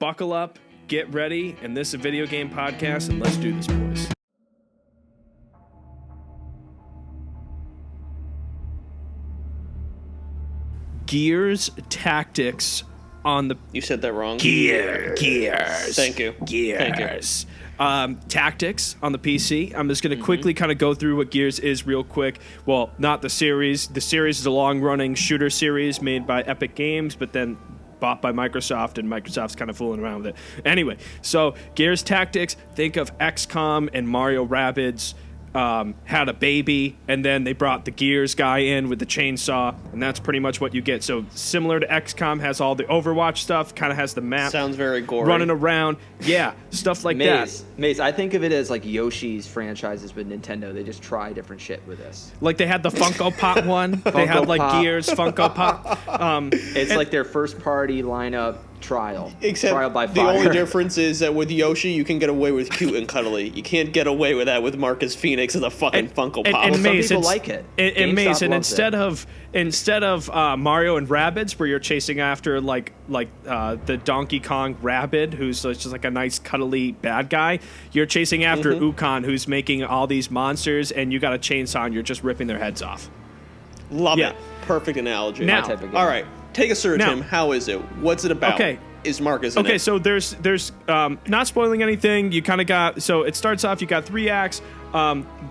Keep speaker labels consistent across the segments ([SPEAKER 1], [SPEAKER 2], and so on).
[SPEAKER 1] buckle up, get ready, and this is a video game podcast, and let's do this, boys. Gears Tactics on the...
[SPEAKER 2] You said that wrong.
[SPEAKER 1] Gears.
[SPEAKER 2] Thank you.
[SPEAKER 1] Gears. Tactics on the PC. I'm just going to quickly kind of go through what Gears is real quick. Well, not the series. The series is a long-running shooter series made by Epic Games, but then bought by Microsoft, and Microsoft's kind of fooling around with it. Anyway, so Gears Tactics, think of XCOM and Mario Rabbids had a baby, and then they brought the Gears guy in with the chainsaw, and that's pretty much what you get. So similar to XCOM, has all the Overwatch stuff, kind of has the map.
[SPEAKER 2] Sounds very gory.
[SPEAKER 1] Running around. Yeah, stuff like that.
[SPEAKER 3] Maze, I think of it as like Yoshi's franchises with Nintendo. They just try different shit with this.
[SPEAKER 1] Like they had the Funko Pop one. They had like
[SPEAKER 3] Pop.
[SPEAKER 1] Gears Funko Pop.
[SPEAKER 3] It's like their first party lineup trial.
[SPEAKER 2] Except
[SPEAKER 3] trial by
[SPEAKER 2] the
[SPEAKER 3] fire.
[SPEAKER 2] only difference is that with Yoshi, you can get away with cute and cuddly. You can't get away with that with Marcus Fenix and the fucking Funko Pop.
[SPEAKER 1] And
[SPEAKER 3] Some
[SPEAKER 1] Maze,
[SPEAKER 3] people like it.
[SPEAKER 1] And Maze, and
[SPEAKER 3] GameStop
[SPEAKER 1] instead of Mario and Rabbids, where you're chasing after like the Donkey Kong Rabbid, who's just like a nice cuddly bad guy, you're chasing after Ukon, who's making all these monsters, and you got a chainsaw and you're just ripping their heads off.
[SPEAKER 2] Love it. Perfect analogy.
[SPEAKER 1] Now,
[SPEAKER 2] all right, take us through, Tim. How is it? What's it about?
[SPEAKER 1] Okay.
[SPEAKER 2] Is Marcus in it?
[SPEAKER 1] So there's not spoiling anything. You kind of got, so it starts off, you got 3 acts.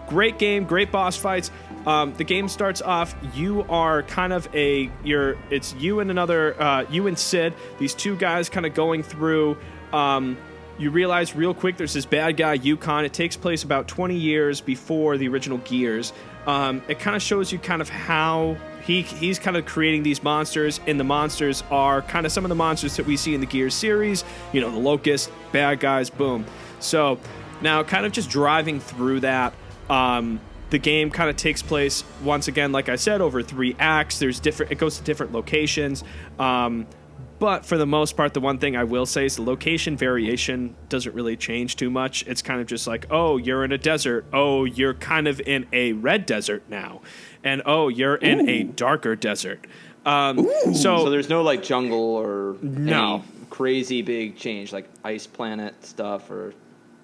[SPEAKER 1] Great game, great boss fights. The game starts off, you are kind of it's you and another, you and Sid, these two guys kind of going through, you realize real quick there's this bad guy, Yukon. It takes place about 20 years before the original Gears. It kind of shows you kind of how he's kind of creating these monsters, and the monsters are kind of some of the monsters that we see in the Gears series. You know, the Locust, bad guys, boom. So now kind of just driving through that, the game kind of takes place, once again, like I said, over 3 acts. It goes to different locations. But for the most part, the one thing I will say is the location variation doesn't really change too much. It's kind of just like, oh, you're in a desert. Oh, you're kind of in a red desert now. And, oh, you're in a darker desert.
[SPEAKER 3] So there's no like jungle or
[SPEAKER 1] No.
[SPEAKER 3] any crazy big change, like ice planet stuff or...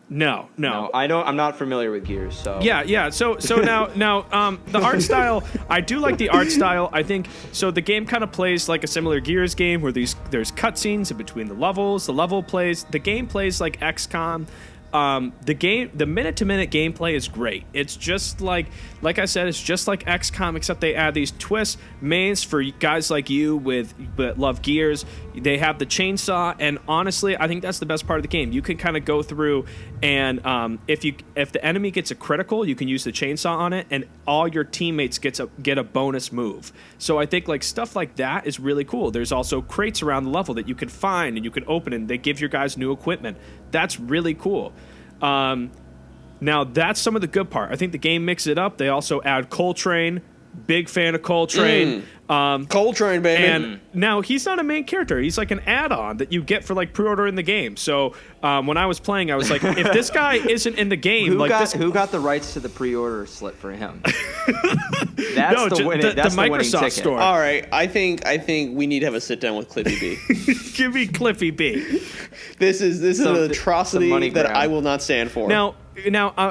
[SPEAKER 1] No.
[SPEAKER 3] I'm not familiar with Gears, so...
[SPEAKER 1] Yeah. So now, the art style, I do like the art style. I think, so the game kind of plays like a similar Gears game where there's cutscenes in between the levels. The game plays like XCOM. The minute-to-minute gameplay is great. It's just like I said, it's just like XCOM, except they add these twists. Maze, for guys like you that love Gears, they have the chainsaw, and honestly, I think that's the best part of the game. You can kind of go through, and if the enemy gets a critical, you can use the chainsaw on it, and all your teammates get a bonus move. So I think like stuff like that is really cool. There's also crates around the level that you can find and you can open, and they give your guys new equipment. That's really cool. Now that's some of the good part. I think the game mixes it up. They also add Coltrane. Big fan of Coltrane.
[SPEAKER 2] Coltrane, baby.
[SPEAKER 1] And now he's not a main character. He's like an add-on that you get for like pre-order in the game. So when I was playing, I was like, if this guy isn't in the game,
[SPEAKER 3] who got the rights to the pre-order slip for him? That's the
[SPEAKER 1] Microsoft
[SPEAKER 3] ticket.
[SPEAKER 1] store.
[SPEAKER 2] All right, I think we need to have a sit down with Clippy B.
[SPEAKER 1] Give me Clippy B.
[SPEAKER 2] This is an atrocity
[SPEAKER 3] money
[SPEAKER 2] that
[SPEAKER 3] grab.
[SPEAKER 2] I will not stand for.
[SPEAKER 1] Now,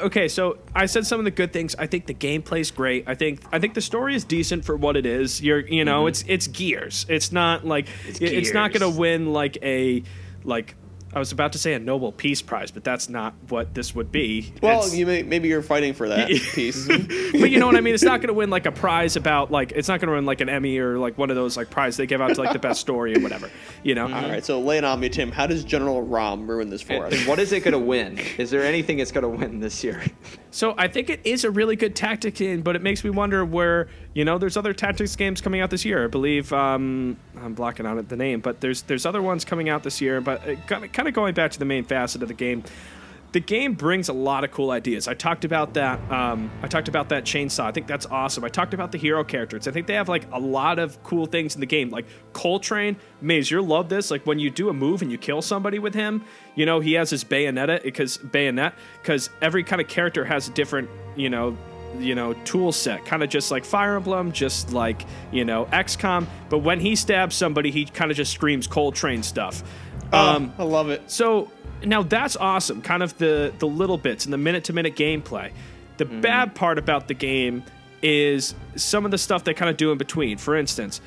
[SPEAKER 1] okay, so I said some of the good things. I think the gameplay's great. I think the story is decent for what it is. It's Gears. It's not like it's not going to win like I was about to say a Nobel Peace Prize, but that's not what this would be.
[SPEAKER 2] Well, maybe you're fighting for that piece.
[SPEAKER 1] But you know what I mean? It's not going to win like a prize about like, it's not going to win like an Emmy or like one of those like prizes they give out to like the best story or whatever, you know?
[SPEAKER 2] All right, so lay it on me, Tim. How does General Rom ruin this for us?
[SPEAKER 3] And what is it going to win? Is there anything it's going to win this year?
[SPEAKER 1] So I think it is a really good tactics game, but it makes me wonder where, there's other tactics games coming out this year. I believe, I'm blocking out the name, but there's other ones coming out this year, but kind of going back to the main facet of the game. The game brings a lot of cool ideas. I talked about that. I talked about that chainsaw. I think that's awesome. I talked about the hero characters. I think they have like a lot of cool things in the game. Like Coltrane, Maze, you'll love this. Like when you do a move and you kill somebody with him, he has his bayonet because every kind of character has a different, tool set, kind of just like Fire Emblem, just like XCOM. But when he stabs somebody, he kind of just screams Coltrane stuff.
[SPEAKER 2] I love it.
[SPEAKER 1] So now that's awesome. Kind of the little bits and the minute-to-minute gameplay. The bad part about the game is some of the stuff they kind of do in between. For instance,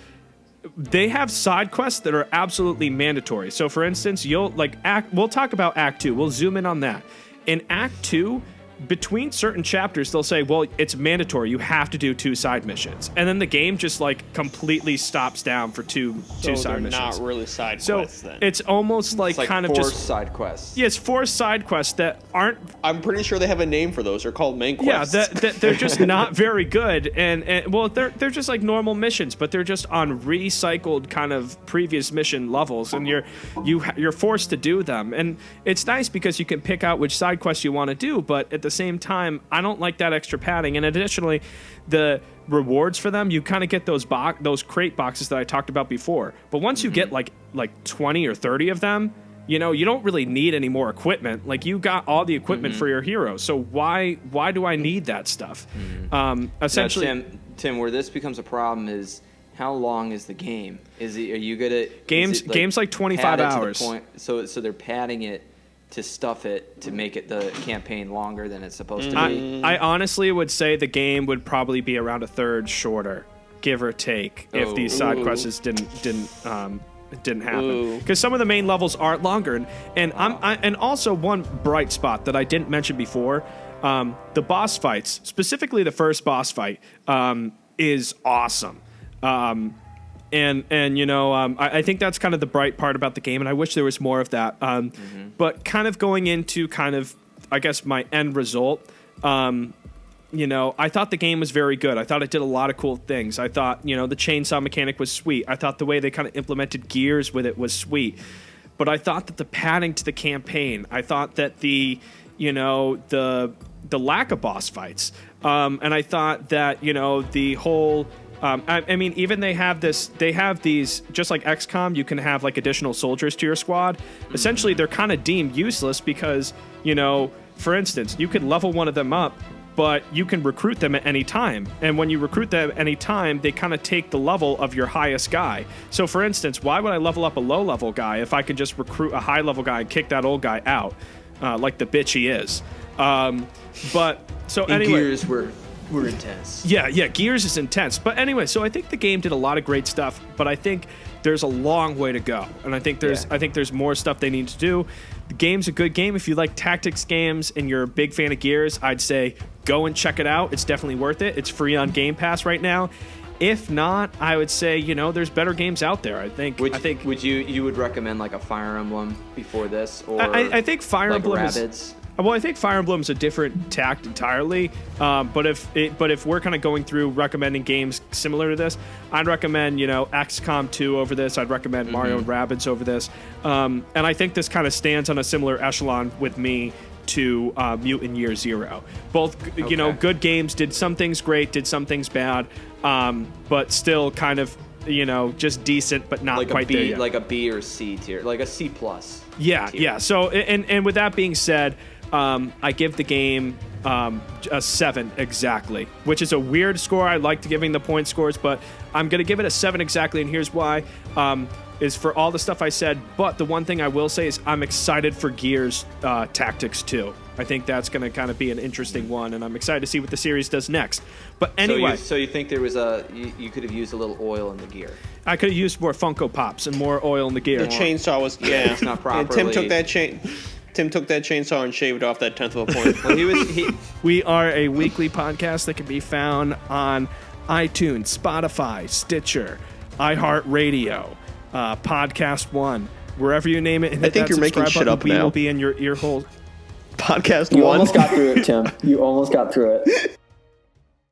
[SPEAKER 1] they have side quests that are absolutely mandatory. So, for instance, we'll talk about Act 2. We'll zoom in on that. In Act 2, between certain chapters, they'll say, well, it's mandatory. You have to do 2 side missions. And then the game just, completely stops down for two side missions.
[SPEAKER 2] Not really side quests, then.
[SPEAKER 1] It's almost like kind of just...
[SPEAKER 3] side quests.
[SPEAKER 1] Yeah, it's 4 side quests that aren't...
[SPEAKER 2] I'm pretty sure they have a name for those. They're called main quests.
[SPEAKER 1] Yeah, they're just not very good. And well, they're just like normal missions, but they're just on recycled kind of previous mission levels, and you're forced to do them. And it's nice because you can pick out which side quests you want to do, but at the same time, I don't like that extra padding. And additionally, the rewards for them, you kind of get those crate boxes that I talked about before. But once you get like 20 or 30 of them, you don't really need any more equipment. Like, you got all the equipment for your heroes. So why do I need that stuff? Essentially,
[SPEAKER 3] now, Tim, where this becomes a problem is how long is the game? Are you good at
[SPEAKER 1] games like 25 hours?
[SPEAKER 3] So they're padding it to stuff it to make it the campaign longer than it's supposed to be.
[SPEAKER 1] I honestly would say the game would probably be around a third shorter, give or take, if these side quests didn't happen. Because some of the main levels are longer, and also one bright spot that I didn't mention before, the boss fights, specifically the first boss fight, is awesome. I think that's kind of the bright part about the game, and I wish there was more of that. But kind of going into I guess, my end result, I thought the game was very good. I thought it did a lot of cool things. I thought, the chainsaw mechanic was sweet. I thought the way they kind of implemented gears with it was sweet. But I thought that the padding to the campaign, I thought that the lack of boss fights, and I thought that, the whole... I mean, even they have these, just like XCOM, you can have additional soldiers to your squad. Essentially, they're kind of deemed useless because, for instance, you could level one of them up, but you can recruit them at any time. And when you recruit them at any time, they kind of take the level of your highest guy. So, for instance, why would I level up a low-level guy if I could just recruit a high-level guy and kick that old guy out, like the bitch he is?
[SPEAKER 3] Gears were intense.
[SPEAKER 1] Yeah, Gears is intense. But anyway, so I think the game did a lot of great stuff, but I think there's a long way to go. And I think there's more stuff they need to do. The game's a good game. If you like tactics games and you're a big fan of Gears, I'd say go and check it out. It's definitely worth it. It's free on Game Pass right now. If not, I would say, there's better games out there. I think
[SPEAKER 3] would you would recommend a Fire Emblem before this, or
[SPEAKER 1] I think Fire Emblem
[SPEAKER 3] Rabbids?
[SPEAKER 1] Well, I think Fire Emblem's a different tact entirely. But if we're kind of going through recommending games similar to this, I'd recommend XCOM 2 over this. I'd recommend Mario and Rabbids over this. And I think this kind of stands on a similar echelon with me to Mutant Year Zero. Both good games, did some things great, did some things bad, but still kind of just decent, but not quite there yet.
[SPEAKER 3] Like a B or C tier, like a C plus.
[SPEAKER 1] Yeah, tier. Yeah. So and with that being said, I give the game a 7 exactly, which is a weird score. I like to giving the point scores, but I'm going to give it a 7 exactly, and here's why. Is for all the stuff I said, but the one thing I will say is I'm excited for Gears Tactics 2. I think that's going to kind of be an interesting one, and I'm excited to see what the series does next. But anyway...
[SPEAKER 3] So you think there was you could have used a little oil in the gear?
[SPEAKER 1] I could have used more Funko Pops and more oil in the gear.
[SPEAKER 2] The chainsaw was... Yeah.
[SPEAKER 3] It's not properly...
[SPEAKER 2] Tim took that chainsaw and shaved off that 10th of a point.
[SPEAKER 3] Well,
[SPEAKER 1] We are a weekly podcast that can be found on iTunes, Spotify, Stitcher, iHeartRadio, Podcast One, wherever you name it.
[SPEAKER 2] I think you're making shit up now.
[SPEAKER 1] We will be in your ear hole.
[SPEAKER 2] Podcast
[SPEAKER 4] You
[SPEAKER 2] One.
[SPEAKER 4] almost got through it, Tim. You almost got through it.